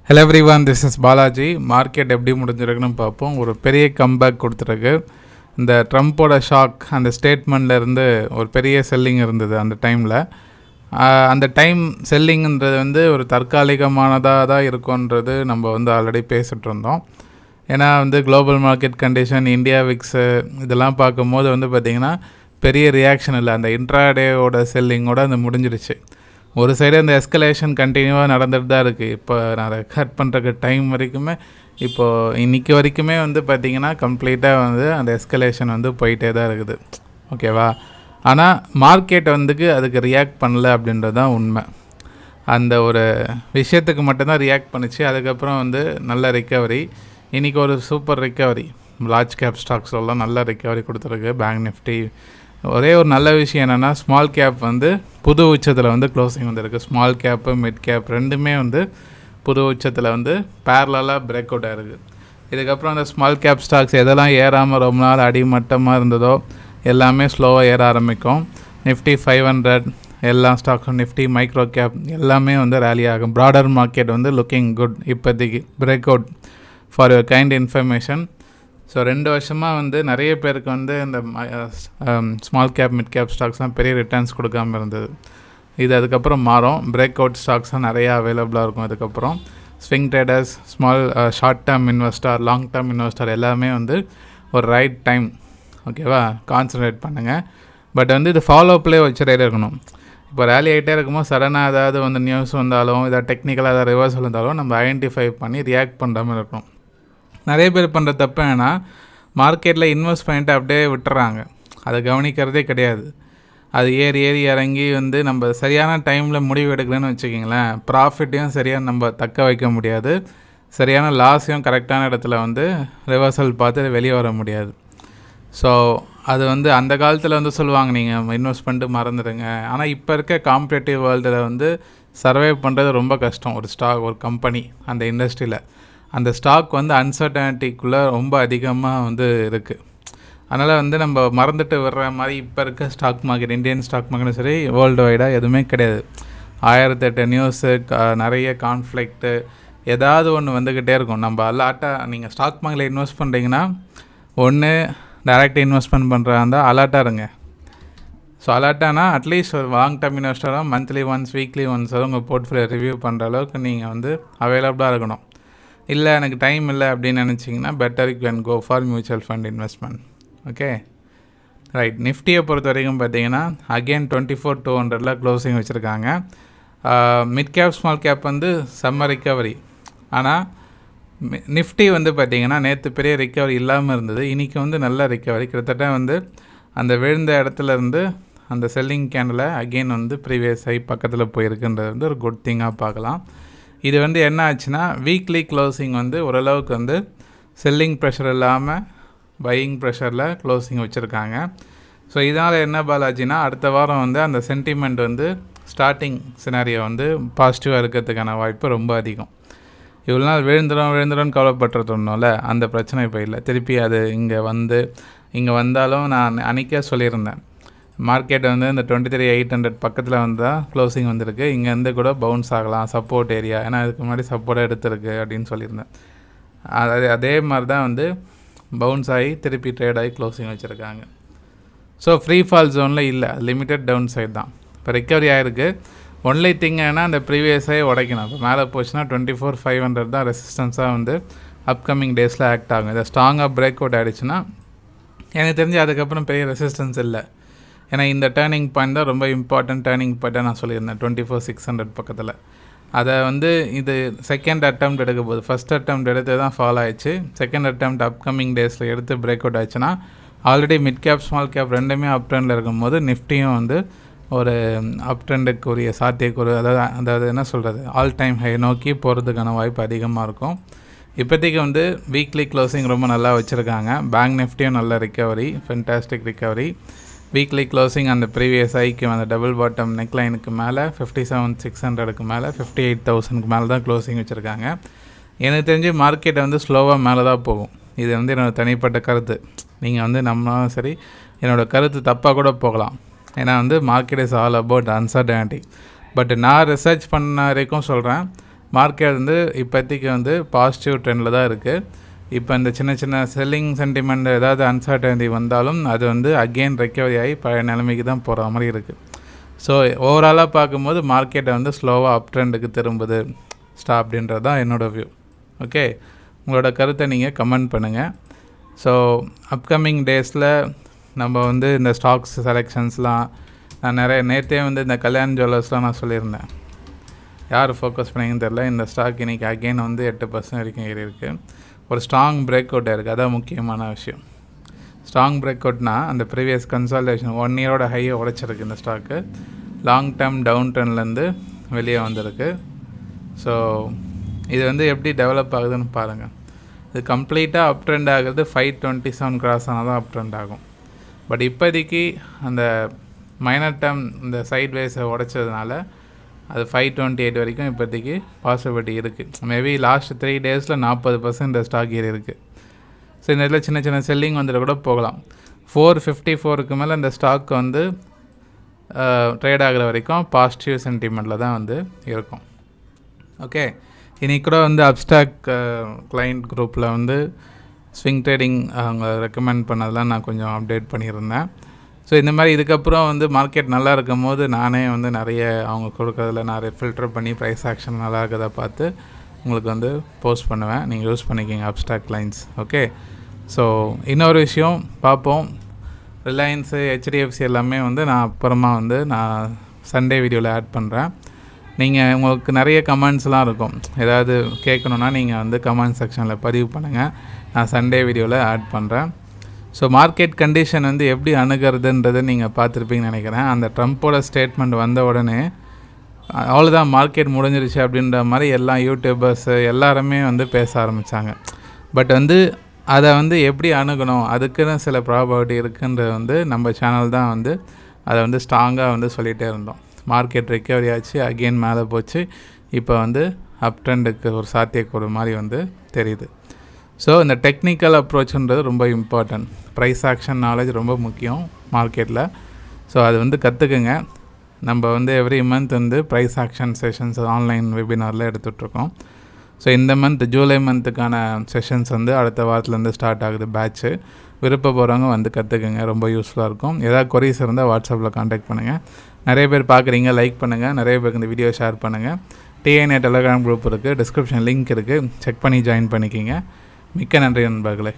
Hello everyone, this is Balaji. Market எப்படி முடிஞ்சிருக்குன்னு பார்ப்போம். ஒரு பெரிய கம்பேக் கொடுத்துருக்கு. இந்த ட்ரம்ப்போட ஷாக் அந்த ஸ்டேட்மெண்ட்லேருந்து ஒரு பெரிய செல்லிங் இருந்தது அந்த டைமில். அந்த டைம் செல்லிங்கிறது ஒரு தற்காலிகமானதாக தான் இருக்கும்ன்றது நம்ம ஆல்ரெடி பேசிகிட்டு இருந்தோம். ஏன்னா global market condition, India VIX இதெல்லாம் பார்க்கும்போது பார்த்திங்கன்னா பெரிய ரியாக்ஷன் இல்லை. அந்த இன்ட்ராடேவோட செல்லிங்கோட முடிஞ்சிடுச்சு. ஒரு சைடு அந்த எஸ்கலேஷன் கண்டினியூவாக நடந்துட்டு தான் இருக்குது. இப்போ நான் ரெக்கார்ட் பண்ணுறக்கு டைம் வரைக்குமே, இப்போது இன்றைக்கி வரைக்குமே பார்த்திங்கன்னா கம்ப்ளீட்டாக அந்த எஸ்கலேஷன் போயிட்டே தான் இருக்குது. ஓகேவா? ஆனால் மார்க்கெட் அதுக்கு ரியாக்ட் பண்ணல அப்படின்றது தான் உண்மை. அந்த ஒரு விஷயத்துக்கு மட்டும்தான் ரியாக்ட் பண்ணிச்சு. அதுக்கப்புறம் நல்ல ரிக்கவரி. இன்றைக்கி ஒரு சூப்பர் ரிக்கவரி. லார்ஜ் கேப் ஸ்டாக்ஸ்லாம் நல்ல ரிக்கவரி கொடுத்துருக்கு. Bank Nifty. ஒரே ஒரு நல்ல விஷயம் என்னென்னா, ஸ்மால் கேப் புது உச்சத்தில் க்ளோசிங் வந்திருக்கு. ஸ்மால் கேப்பு மிட் கேப் ரெண்டுமே புது உச்சத்தில் பேரலாக பிரேக் அவுட் ஆகிருக்கு. இதுக்கப்புறம் அந்த ஸ்மால் கேப் ஸ்டாக்ஸ் எதெல்லாம் ஏறாமல் ரொம்ப நாள் அடிமட்டமாக இருந்ததோ எல்லாமே ஸ்லோவாக ஏற ஆரம்பிக்கும். நிஃப்டி 500 எல்லா ஸ்டாக்ஸும், நிஃப்டி மைக்ரோ கேப் எல்லாமே ரேலி ஆகும். ப்ராடர் மார்க்கெட் லுக்கிங் குட் இப்போதைக்கு. Break out for your kind information. So 2 வருஷமாக நிறைய பேருக்கு இந்த ஸ்மால் கேப் மிட் கேப் ஸ்டாக்ஸ்லாம் பெரிய ரிட்டர்ன்ஸ் கொடுக்காமல் இருந்தது. இது அதுக்கப்புறம் மாறும். பிரேக் அவுட் ஸ்டாக்ஸ்லாம் நிறையா அவைலபிளாக இருக்கும். அதுக்கப்புறம் swing traders, small short term investor, long term investor எல்லாமே ஒரு ரைட் டைம். ஓகேவா? கான்சன்ட்ரேட் பண்ணுங்கள். பட் இது ஃபாலோ அப்லே வச்சுட்டே இருக்கணும். இப்போ ரேலி ஆகிட்டே இருக்கும்போது சடனாக ஏதாவது நியூஸ் வந்தாலும், ஏதாவது டெக்னிக்கலாக ஏதாவது ரிவர்சல் வந்தாலும் நம்ம ஐடென்டிஃபை பண்ணி ரியாக்ட் பண்ணுற மாதிரி இருக்கணும். நிறைய பேர் பண்ணுற தப்பு என்னென்னா, மார்க்கெட்டில் இன்வெஸ்ட் பண்ணிட்டு அப்படியே விட்டுறாங்க. அதை கவனிக்கிறதே கிடையாது. அது ஏறி இறங்கி நம்ம சரியான டைமில் முடிவு எடுக்கலன்னு வச்சுக்கிங்களேன், ப்ராஃபிட்டையும் சரியாக நம்ம தக்க வைக்க முடியாது. சரியான லாஸையும் கரெக்டான இடத்துல ரிவர்சல் பார்த்து வெளியே வர முடியாது. ஸோ அது அந்த காலத்தில் சொல்லுவாங்க, நீங்கள் இன்வெஸ்ட் பண்ணிட்டு மறந்துடுங்க. ஆனால் இப்போ இருக்க காம்படேட்டிவ் வேர்ல்டில் சர்வை பண்ணுறது ரொம்ப கஷ்டம். ஒரு ஸ்டாக், ஒரு கம்பெனி, அந்த இண்டஸ்ட்ரியில் அந்த ஸ்டாக் அன்சர்டனிட்டிக்குள்ளே ரொம்ப அதிகமாக இருக்குது. அதனால் நம்ம மறந்துட்டு விடுற மாதிரி இப்போ இருக்க ஸ்டாக் மார்க்கெட், இந்தியன் ஸ்டாக் மார்க்கெட்டும் சரி, வேர்ல்டு வைடாக எதுவுமே கிடையாது. 1008 நியூஸு, நிறைய கான்ஃப்ளிக்ட்டு, ஏதாவது ஒன்று வந்துக்கிட்டே இருக்கும். நம்ம அலர்ட்டாக, நீங்கள் ஸ்டாக் மார்க்கெட்டில் இன்வெஸ்ட் பண்ணுறீங்கன்னா ஒன்று டைரெக்ட் இன்வெஸ்ட்மெண்ட் பண்ணுறதா இருந்தால் அலர்ட்டாக இருங்க. ஸோ அலர்ட்டானா அட்லீஸ்ட் ஒரு லாங் டேர்ம் இன்வெஸ்டராக மந்த்லி ஒன்ஸ், வீக்லி ஒன்ஸ் உங்கள் போர்ட்ஃபோலியோ ரிவ்யூ பண்ணுற அளவுக்கு நீங்கள் அவைலபிளாக இருக்கணும். இல்லை எனக்கு டைம் இல்லை அப்படின்னு நினச்சிங்கன்னா better you can go for mutual fund investment. Okay, right. நிஃப்டியை பொறுத்த வரைக்கும் பார்த்தீங்கன்னா அகெயின் 24,200 க்ளோசிங் வச்சுருக்காங்க. மிட் கேப் ஸ்மால் கேப் செம்ம ரிக்கவரி. ஆனால் நிஃப்டி பார்த்திங்கன்னா நேற்று பெரிய ரிக்கவரி இல்லாமல் இருந்தது. இன்றைக்கி நல்ல ரிக்கவரி. கிட்டத்தட்ட அந்த விழுந்த இடத்துலேருந்து அந்த selling candle again previous high பக்கத்தில் போயிருக்குன்றது ஒரு குட் திங்காக பார்க்கலாம். இது என்ன ஆச்சுன்னா, வீக்லி க்ளோசிங் ஓரளவுக்கு செல்லிங் ப்ரெஷர் இல்லாமல் பையிங் ப்ரெஷரில் க்ளோசிங் வச்சுருக்காங்க. ஸோ இதனால் என்ன பாலாஜினா, அடுத்த வாரம் அந்த சென்டிமெண்ட் ஸ்டார்டிங் சினாரியோ பாசிட்டிவாக இருக்கிறதுக்கான வாய்ப்பு ரொம்ப அதிகம். இவ்வளோ நாள் விழுந்துடும் கவலைப்பட்டுருந்தோம்ல, அந்த பிரச்சனை இப்போ இல்லை. திருப்பி அது இங்கே வந்தாலும் நான் அன்றைக்கே சொல்லியிருந்தேன், மார்க்கெட் இந்த 23,800 பக்கத்தில் வந்தால் க்ளோசிங் வந்திருக்கு. இங்கேருந்து கூட பவுன்ஸ் ஆகலாம், சப்போர்ட் ஏரியா. ஏன்னா அதுக்கு முன்னாடி சப்போர்ட்டாக எடுத்துருக்கு அப்படின்னு சொல்லியிருந்தேன். அதே மாதிரி தான் பவுன்ஸ் ஆகி திருப்பி ட்ரேட் ஆகி க்ளோசிங் வச்சுருக்காங்க. ஸோ ஃப்ரீ ஃபால் ஜோனில் இல்லை, லிமிட்டட் டவுன் சைட் தான். இப்போ ரிக்கவரி ஆகிருக்கு. ஒன்லி திங் ஏன்னா அந்த ப்ரீவியஸாக உடைக்கணும். இப்போ மேலே போச்சுன்னா 24,500 தான் ரெசிஸ்டன்ஸாக அப்கமிங் டேஸில் ஆக்ட் ஆகும். இதை ஸ்ட்ராங்காக பிரேக் அவுட் ஆகிடுச்சுன்னா எனக்கு தெரிஞ்சு அதுக்கப்புறம் பெரிய ரெசிஸ்டன்ஸ் இல்லை. ஏன்னா இந்த டேர்னிங் பாயிண்ட் தான் ரொம்ப இம்பார்ட்டன்ட் டேர்னிங் பாயிண்ட்டாக நான் சொல்லியிருந்தேன். 24,600 பக்கத்தில். அதை இது செகண்ட் அட்டெம்ப்ட் எடுக்க போகுது. ஃபஸ்ட் அட்டெம்ப்ட் எடுத்து தான் ஃபாலோ ஆயிடுச்சு. செகண்ட் அட்டெம்ப்ட் அப்கமிங் டேஸில் எடுத்து பிரேக் அவுட் ஆச்சுன்னா, already mid cap small gap ரெண்டுமே அப் ட்ரெண்டில் இருக்கும்போது நிஃப்டியும் ஒரு அப் ட்ரெண்டுக்குரிய சாத்தியக்கூறு, அதாவது என்ன சொல்கிறது, ஆல் டைம் ஹை நோக்கி போகிறதுக்கான வாய்ப்பு அதிகமாக இருக்கும். இப்போதைக்கு வீக்லி க்ளோசிங் ரொம்ப நல்லா வச்சுருக்காங்க. பேங்க் நிஃப்டியும் நல்ல recovery, fantastic recovery. Weekly closing அந்த ப்ரீவியஸ் ஹைக்கு அந்த டபுள் பாட்டம் நெக்லைனுக்கு மேலே 57,600க்கு மேலே 58,000க்கு மேலே தான் க்ளோசிங் வச்சுருக்காங்க. எனக்கு தெரிஞ்சு மார்க்கெட்டை ஸ்லோவாக மேலே தான் போகும். இது என்னோடய தனிப்பட்ட கருத்து. நீங்கள் நம்மளும் சரி, என்னோடய கருத்து தப்பாக கூட போகலாம். ஏன்னா market is all about uncertainty. But நான் ரிசர்ச் பண்ண வரைக்கும் சொல்கிறேன், மார்க்கெட் வந்து இப்போதைக்கு வந்து பாசிட்டிவ் ட்ரெண்டில் தான் இருக்குது. இப்போ இந்த சின்ன சின்ன செல்லிங் சென்டிமெண்ட் ஏதாவது அன்சர்டனிட்டி வந்தாலும் அது வந்து அகெயின் ரெக்கவரி ஆகி பழைய நிலைமைக்கு தான் போகிற மாதிரி இருக்குது. ஸோ ஓவராலாக பார்க்கும்போது மார்க்கெட்டை வந்து ஸ்லோவாக அப் ட்ரெண்டுக்கு திரும்புது அப்படின்றது தான் என்னோடய வியூ. ஓகே, உங்களோட கருத்தை நீங்கள் கமெண்ட் பண்ணுங்கள். ஸோ அப்கமிங் டேஸில் நம்ம வந்து இந்த ஸ்டாக்ஸ் செலெக்ஷன்ஸ்லாம் நான் நேற்றே வந்து இந்த கல்யாண் ஜுவல்லர்ஸ்லாம் நான் சொல்லியிருந்தேன். யார் ஃபோக்கஸ் பண்ணிங்கன்னு தெரில. இந்த ஸ்டாக் இன்றைக்கி அகெயின் வந்து 8% வரைக்கும் ஏறி இருக்குது. ஒரு ஸ்ட்ராங் பிரேக் அவுட்டாக இருக்குது. அதான் முக்கியமான விஷயம். ஸ்ட்ராங் பிரேக் அவுட்னா அந்த ப்ரீவியஸ் கன்சால்டேஷன் 1 இயரோட ஹையை உடைச்சிருக்கு இந்த ஸ்டாக்கு. லாங் டேர்ம் டவுன் ட்ரெண்ட்லேருந்து வெளியே வந்திருக்கு. ஸோ இது வந்து எப்படி டெவலப் ஆகுதுன்னு பாருங்கள். இது கம்ப்ளீட்டாக அப் ட்ரெண்ட் ஆகுறது 527 கிராஸ் ஆனால் தான் அப் ட்ரெண்ட் ஆகும். பட் இப்போதைக்கு அந்த மைனர் டேர்ம் இந்த சைட் வேஸை உடைச்சதுனால அது 528 வரைக்கும் இப்போதைக்கு பாசிபிலிட்டி இருக்குது. மேபி லாஸ்ட் 3 டேஸில் 40% இந்த ஸ்டாக் ஏறி இருக்குது. ஸோ இந்த இடத்துல சின்ன சின்ன செல்லிங் வந்துட்டு கூட போகலாம். 454க்கு மேலே இந்த ஸ்டாக் வந்து ட்ரேட் ஆகிற வரைக்கும் பாசிட்டிவ் சென்டிமெண்ட்டில் தான் வந்து இருக்கும். ஓகே, இன்றைக்கி கூட வந்து அப்ஸ்டாக் கிளைண்ட் குரூப்பில் வந்து ஸ்விங் ட்ரேடிங் அவங்க ரெக்கமெண்ட் பண்ணதெல்லாம் நான் கொஞ்சம் அப்டேட் பண்ணியிருந்தேன். ஸோ இந்த மாதிரி இதுக்கப்புறம் வந்து மார்க்கெட் நல்லா இருக்கும் போது நானே வந்து நிறைய அவங்க கொடுக்குறதுல நிறைய ஃபில்டர் பண்ணி ப்ரைஸ் ஆக்ஷன் நல்லா இருக்கிறத பார்த்து உங்களுக்கு வந்து போஸ்ட் பண்ணுவேன். நீங்கள் யூஸ் பண்ணிக்கிங்க அப்ஸ்டாக் கிளைண்ட்ஸ். ஓகே, ஸோ இன்னொரு விஷயம் பார்ப்போம். ரிலையன்ஸு, ஹெச்டிஎஃப்சி எல்லாமே வந்து நான் அப்புறமா வந்து நான் சண்டே வீடியோவில் ஆட் பண்ணுறேன். நீங்கள் உங்களுக்கு நிறைய கமெண்ட்ஸ்லாம் இருக்கும். ஏதாவது கேட்கணுன்னா நீங்கள் வந்து கமெண்ட் செக்ஷனில் பதிவு பண்ணுங்கள். நான் சண்டே வீடியோவில் ஆட் பண்ணுறேன். ஸோ மார்க்கெட் கண்டிஷன் வந்து எப்படி அணுகிறதுன்றது நீங்கள் பார்த்துருப்பீங்கன்னு நினைக்கிறேன். அந்த ட்ரம்ப்போட ஸ்டேட்மெண்ட் வந்த உடனே அவ்வளோதான் மார்க்கெட் முடிஞ்சிருச்சு அப்படின்ற மாதிரி எல்லா யூடியூபர்ஸு எல்லாருமே வந்து பேச ஆரம்பித்தாங்க. பட் வந்து அதை வந்து எப்படி அணுகணும், அதுக்குன்னு சில ப்ராபர்ட்டி இருக்குன்றது வந்து நம்ம சேனல் தான் வந்து அதை வந்து ஸ்ட்ராங்காக வந்து சொல்லிகிட்டே இருந்தோம். மார்க்கெட் ரெக்கவரி ஆச்சு, அகெயின் மேலே போச்சு, இப்போ வந்து அப் ட்ரெண்டுக்கு ஒரு சாத்தியக்கூறு மாதிரி வந்து தெரியுது. ஸோ இந்த டெக்னிக்கல் அப்ரோச்சுன்றது ரொம்ப இம்பார்ட்டன்ட். ப்ரைஸ் ஆக்ஷன் நாலேஜ் ரொம்ப முக்கியம் மார்க்கெட்டில். ஸோ அது வந்து கற்றுக்குங்க. நம்ம வந்து எவ்ரி மந்த் வந்து ப்ரைஸ் ஆக்ஷன் செஷன்ஸ் ஆன்லைன் வெபினாரில் எடுத்துகிட்ருக்கோம். ஸோ இந்த மந்த் ஜூலை மந்த்துக்கான செஷன்ஸ் வந்து அடுத்த வாரத்துலேருந்து ஸ்டார்ட் ஆகுது பேட்ச்சு. விருப்பப்படுறவங்க வந்து கற்றுக்குங்க, ரொம்ப யூஸ்ஃபுல்லாக இருக்கும். ஏதாவது கொரீஸ் இருந்தால் வாட்ஸ்அப்பில் கான்டாக்ட் பண்ணுங்கள். நிறைய பேர் பார்க்குறீங்க, லைக் பண்ணுங்கள். நிறைய பேருக்கு இந்த வீடியோ ஷேர் பண்ணுங்கள். டிஎன்ஏ டெலகிராம் குரூப் இருக்குது, டிஸ்கிரிப்ஷன் லிங்க் இருக்குது, செக் பண்ணி ஜாயின் பண்ணிக்கிங்க. மிக்க நன்றி நண்பர்களே.